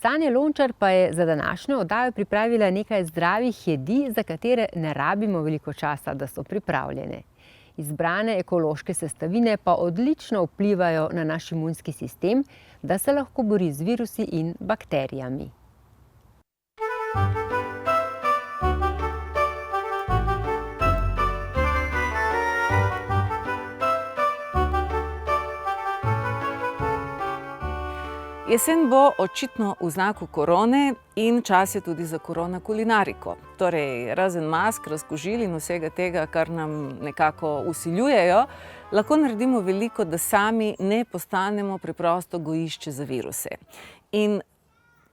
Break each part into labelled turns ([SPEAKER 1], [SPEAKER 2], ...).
[SPEAKER 1] Sanja Lončar pa je za današnjo oddajo pripravila nekaj zdravih jedi, za katere ne rabimo veliko časa, da so pripravljene. Izbrane ekološke sestavine pa odlično vplivajo na naš imunski sistem, da se lahko bori z virusi in bakterijami.
[SPEAKER 2] Jesen bo očitno v znaku korone in čas je tudi za korona kulinariko. Torej, razen mask, razkužil in vsega tega, kar nam nekako vsiljujejo, lahko naredimo veliko, da sami ne postanemo preprosto gojišče za viruse. In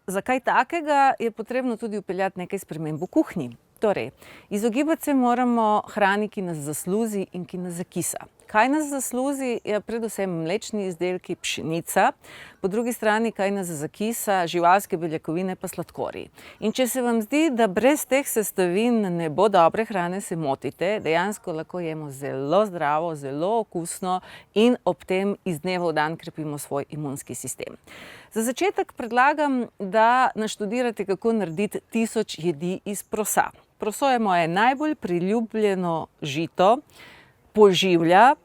[SPEAKER 2] za kaj takega je potrebno tudi vpeljati nekaj sprememb v kuhinji. Torej, izogibati se moramo hrani, ki nas zasluzi in ki nas zakisa. Kaj nas zasluzi, je predvsem mlečni izdelki, pšenica, po drugi strani, kaj nas zakisa, živalske beljakovine pa sladkorji. In če se vam zdi, da brez teh sestavin ne bo dobre hrane, se motite, dejansko lahko jemo zelo zdravo, zelo okusno in ob tem iz dneva v dan krepimo svoj imunski sistem. Za začetek predlagam, da naštudirate, kako narediti 1000 jedi iz prosa. Proso je moje najbolj priljubljeno žito, poživlja,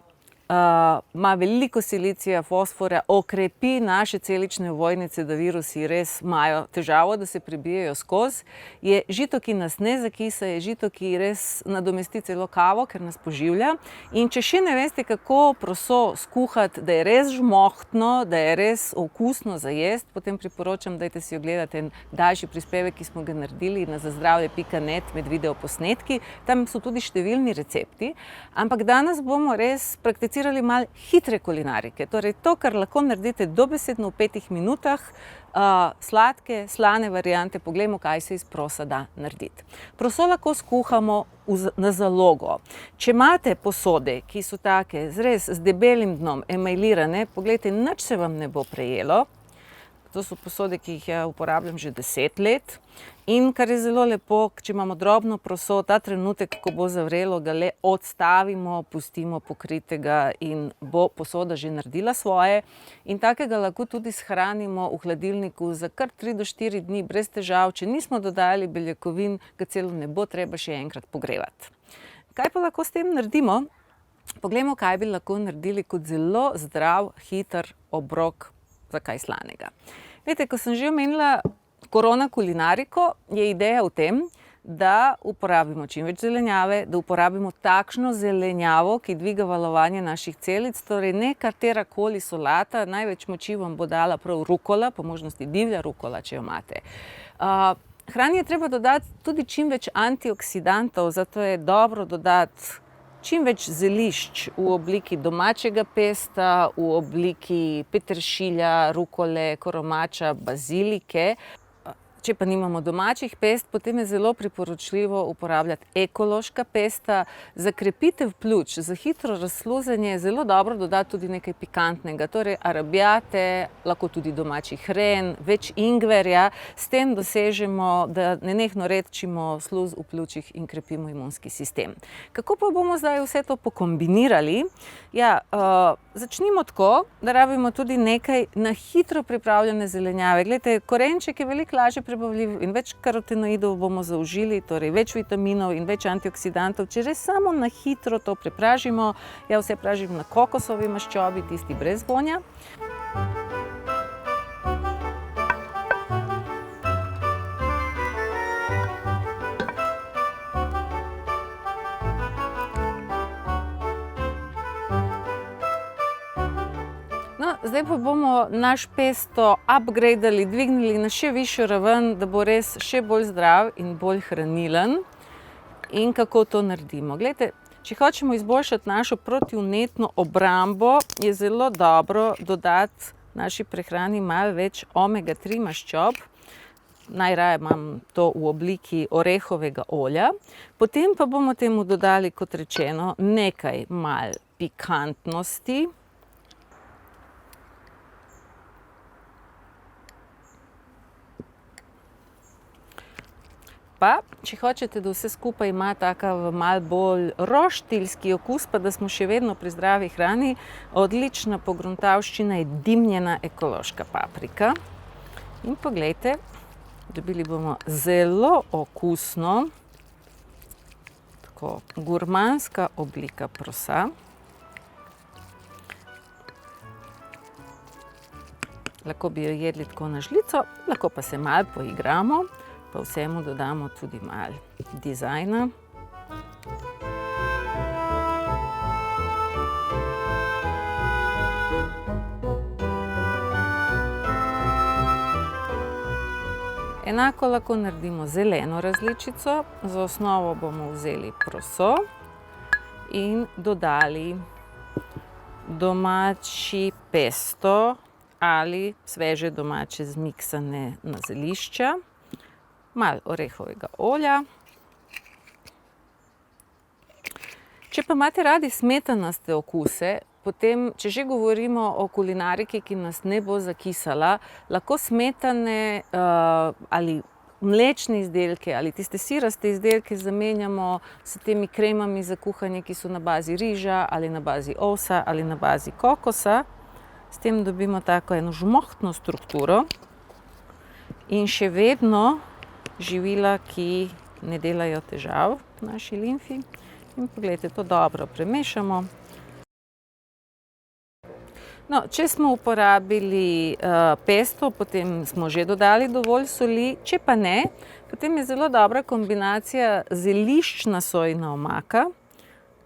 [SPEAKER 2] ima veliko silicija, fosfora, okrepi naše celične ovojnice, da virusi res imajo težavo, da se prebijajo skozi. Je žito, ki nas ne zakisa, je žito, ki res nadomesti celo kavo, ker nas poživlja. In če še ne veste, kako proso skuhati, da je res žmohtno, da je res okusno za jesti, potem priporočam, dajte si ogledati en daljši prispevek, ki smo ga naredili na zazdravje.net med videoposnetki. Tam so tudi številni recepti, ampak danes bomo res prakticirali malo hitre kulinarike. Torej to, kar lahko naredite dobesedno v 5 minutah, sladke, slane variante, poglejmo, kaj se iz prosa da narediti. Proso lahko skuhamo na zalogo. Če imate posode, ki so take res z debelim dnom, emajlirane, poglejte, nič se vam ne bo prejelo. To so posode, ki jih uporabljam že 10 let. In kar je zelo lepo, če imamo drobno proso, ta trenutek, ko bo zavrelo, ga le odstavimo, pustimo pokritega in bo posoda že naredila svoje. In takega lahko tudi shranimo v hladilniku za kar 3 do 4 dni brez težav. Če nismo dodali beljakovin, ga celo ne bo treba še enkrat pogrevati. Kaj pa lahko s tem naredimo? Poglejmo, kaj bi lahko naredili kot zelo zdrav, hiter obrok za kaj slanega. Veste, ko sem že omenila korona kulinariko, je ideja v tem, da uporabimo čim več zelenjave, da uporabimo takšno zelenjavo, ki dviga valovanje naših celic, torej ne katerakoli solata, največ moči vam bo dala prav rukola, po možnosti divja rukola, če jo imate. Hrani je treba dodati tudi čim več antioksidantov, zato je dobro dodati čim več zelišč v obliki domačega pesta, v obliki peteršilja, rukole, koromača, bazilike. Če pa nimamo domačih pest, potem je zelo priporočljivo uporabljati ekološka pesta. Za krepitev pljuč, za hitro razsluzenje je zelo dobro dodati tudi nekaj pikantnega, torej arabijate, lahko tudi domači hren, več ingverja. S tem dosežemo, da nenehno redčimo sluz v pljučih in krepimo imunski sistem. Kako pa bomo zdaj vse to pokombinirali? Ja, začnimo tako, da rabimo tudi nekaj na hitro pripravljene zelenjave. Glejte, korenček je veliko lažje prebavljiv in več karotenoidov bomo zaužili, torej več vitaminov in več antioksidantov. Če res samo na hitro to prepražimo, ja vse pražim na kokosovi maščobi, tisti brez vonja. Zdaj pa bomo naš pesto upgradali, dvignili na še višjo raven, da bo res še bolj zdrav in bolj hranilen. In kako to naredimo? Glejte, če hočemo izboljšati našo protivnetno obrambo, je zelo dobro dodati naši prehrani malo več omega-3 maščob. Najraje imam to v obliki orehovega olja. Potem pa bomo temu dodali, kot rečeno, nekaj malo pikantnosti. Pa, če hočete, da vse skupaj ima taka malo bolj roštilski okus, pa da smo še vedno pri zdravi hrani, odlična pogruntavščina je dimljena ekološka paprika. In poglejte, dobili bomo zelo okusno, tako gurmanska oblika prosa. Lahko bi jo jedli tako na žlico, lahko pa se malo poigramo, pa vsemu dodamo tudi malo dizajna. Enako lahko naredimo zeleno različico. Za osnovo bomo vzeli proso in dodali domači pesto ali sveže domače zmiksane na zelišča, malo orehovega olja. Če pa imate radi smetanaste okuse, potem, če že govorimo o kulinariki, ki nas ne bo zakisala, lahko smetane ali mlečne izdelke ali tiste siraste izdelke zamenjamo s temi kremami za kuhanje, ki so na bazi riža ali na bazi ovsa ali na bazi kokosa. S tem dobimo tako eno žmohtno strukturo in še vedno živila, ki ne delajo težav naši limfi. In poglejte, to dobro premešamo. No, če smo uporabili pesto, potem smo že dodali dovolj soli. Če pa ne, potem je zelo dobra kombinacija zeliščna sojina omaka,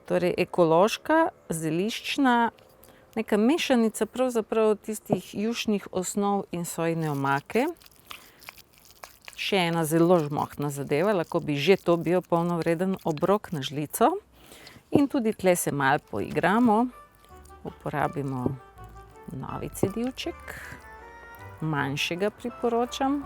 [SPEAKER 2] torej ekološka, zeliščna, neka mešanica pravzaprav tistih jušnih osnov in sojine omake. Še ena zelo žmohtna zadeva, lahko bi že to bil polnovreden obrok na žlico. In tudi tle se malo poigramo, uporabimo novi cedilček, manjšega priporočam.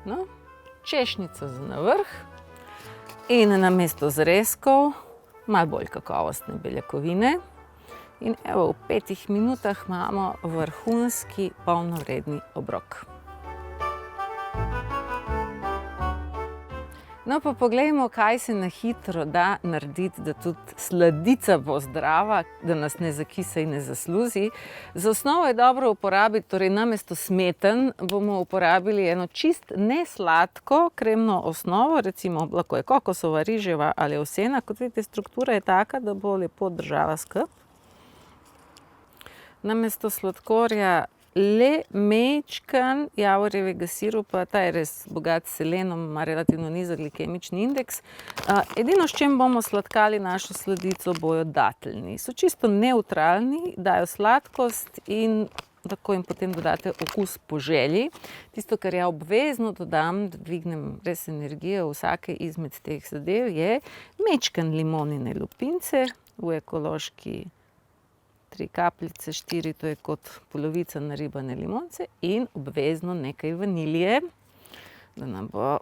[SPEAKER 2] No, češnjico za na vrh in namesto zrezkov malo bolj kakovostne beljakovine. In evo, v 5 minutah imamo vrhunski polnovredni obrok. No, pa poglejmo, kaj se na hitro da narediti, da tudi sladica bo zdrava, da nas ne zakisa in ne zasluzi. Za osnovo je dobro uporabiti, torej namesto smeten bomo uporabili eno čist nesladko kremno osnovo, recimo lahko je kokosova, riževa ali ovsena. Kot vidite, struktura je taka, da bo lepo držala skupaj. Namesto sladkorja le mečkan javorjevega sirupa, ta je res bogat s selenom, ima relativno nizek glikemični indeks. Edino, s čem bomo sladkali našo sladico, bojo dateljni. So čisto nevtralni, dajo sladkost in tako jim potem dodate okus po želji. Tisto, kar ja obvezno dodam, da dvignem res energijo vsake izmed teh zadev, je mečkan limonine lupince v ekološki 3 kapljice, 4, to je kot polovica naribane limonce in obvezno nekaj vanilije, da nam bo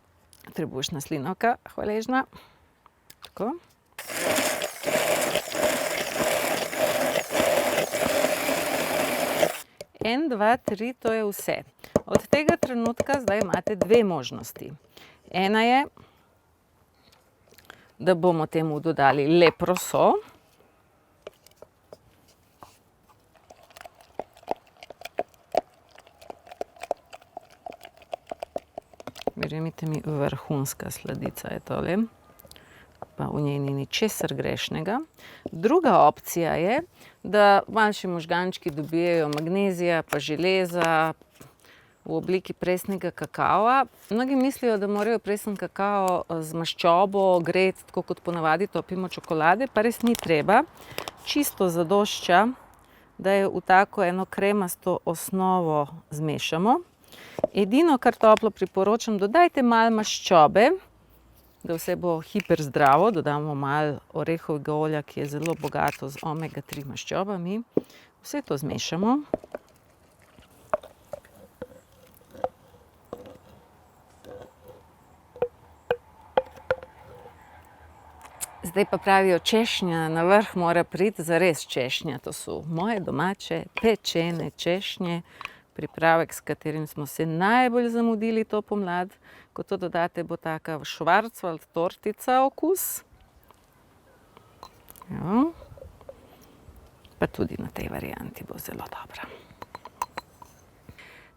[SPEAKER 2] trebušna slinavka hvaležna. Tako. En, dva, tri, to je vse. Od tega trenutka zdaj imate 2 možnosti. Ena je, da bomo temu dodali le proso. Verjemite mi, vrhunska sladica je tole, pa v njej ni ničesar grešnega. Druga opcija je, da manjši možgančki dobijajo magnezija pa železa v obliki presnega kakava. Mnogi mislijo, da morajo presen kakao z maščobo greti, tako kot ponavadi topimo čokolade, pa res ni treba. Čisto zadošča, da jo v tako eno kremasto osnovo zmešamo. Edino, kar toplo priporočam, dodajte malo maščobe, da vse bo hiper zdravo. Dodamo malo orehovega olja, ki je zelo bogato z omega-3 maščobami. Vse to zmešamo. Zdaj pa pravijo, češnja na vrh mora priti zares češnja. To so moje domače pečene češnje. pripravek, s katerim smo se najbolj zamudili to pomlad. Ko to dodate, bo taka švarcvald tortica okus. Ja. Pa tudi na tej varianti bo zelo dobra.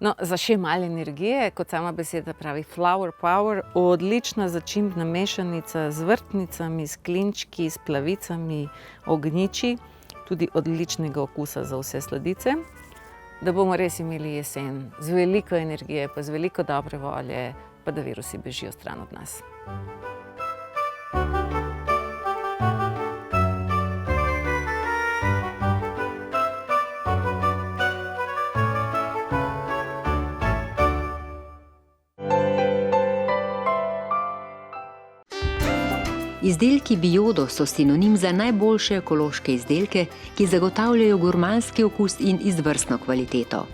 [SPEAKER 2] No, za še malo energije, kot sama beseda pravi, flower power, odlična začimbna mešanica z vrtnicami, s klinčki, s plavicami, ognjiči, tudi odličnega okusa za vse sladice. Da bomo res imeli jesen z veliko energije, pa z veliko dobre volje, pa da virusi bežijo stran od nas.
[SPEAKER 1] Izdelki Biodo so sinonim za najboljše ekološke izdelke, ki zagotavljajo gurmanski okus in izvrstno kvaliteto.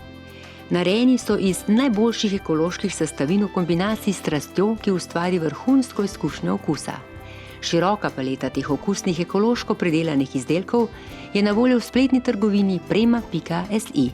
[SPEAKER 1] Narejeni so iz najboljših ekoloških sestavin v kombinaciji s strastjo, ki ustvari vrhunsko izkušnjo okusa. Široka paleta teh okusnih ekološko pridelanih izdelkov je na voljo v spletni trgovini prema.si.